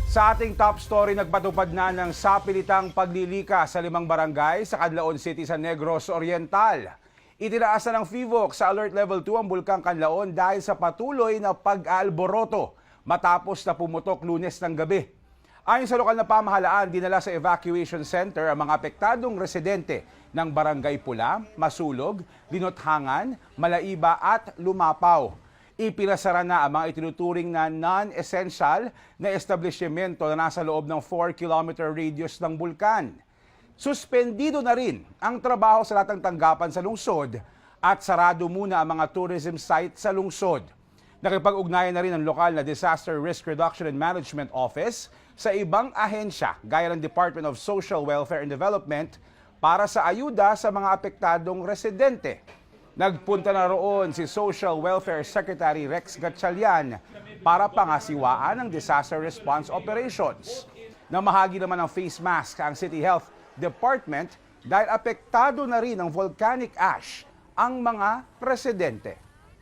Sa ating top story, nagpatupad na ng sapilitang paglilika sa 5 barangay sa Canlaon City sa Negros Oriental. Itinaas na ng FIVOC sa Alert Level 2 ang Bulkang Canlaon dahil sa patuloy na pag-aalboroto matapos na pumutok Lunes ng gabi. Ayon sa lokal na pamahalaan, dinala sa evacuation center ang mga apektadong residente ng Barangay Pula, Masulog, Linothangan, Malaiba at Lumapaw. Ipinasara na ang mga itinuturing na non-essential na establishmento na nasa loob ng 4-kilometer radius ng bulkan. Suspendido na rin ang trabaho sa lahat ng tanggapan sa lungsod at sarado muna ang mga tourism site sa lungsod. Nakipag-ugnayan na rin ang lokal na Disaster Risk Reduction and Management Office sa ibang ahensya gaya ng Department of Social Welfare and Development para sa ayuda sa mga apektadong residente. Nagpunta na roon si Social Welfare Secretary Rex Gatchalian para pangasiwaan ang disaster response operations. Namahagi naman ng face mask ang City Health Department dahil apektado na rin ng volcanic ash ang mga residente.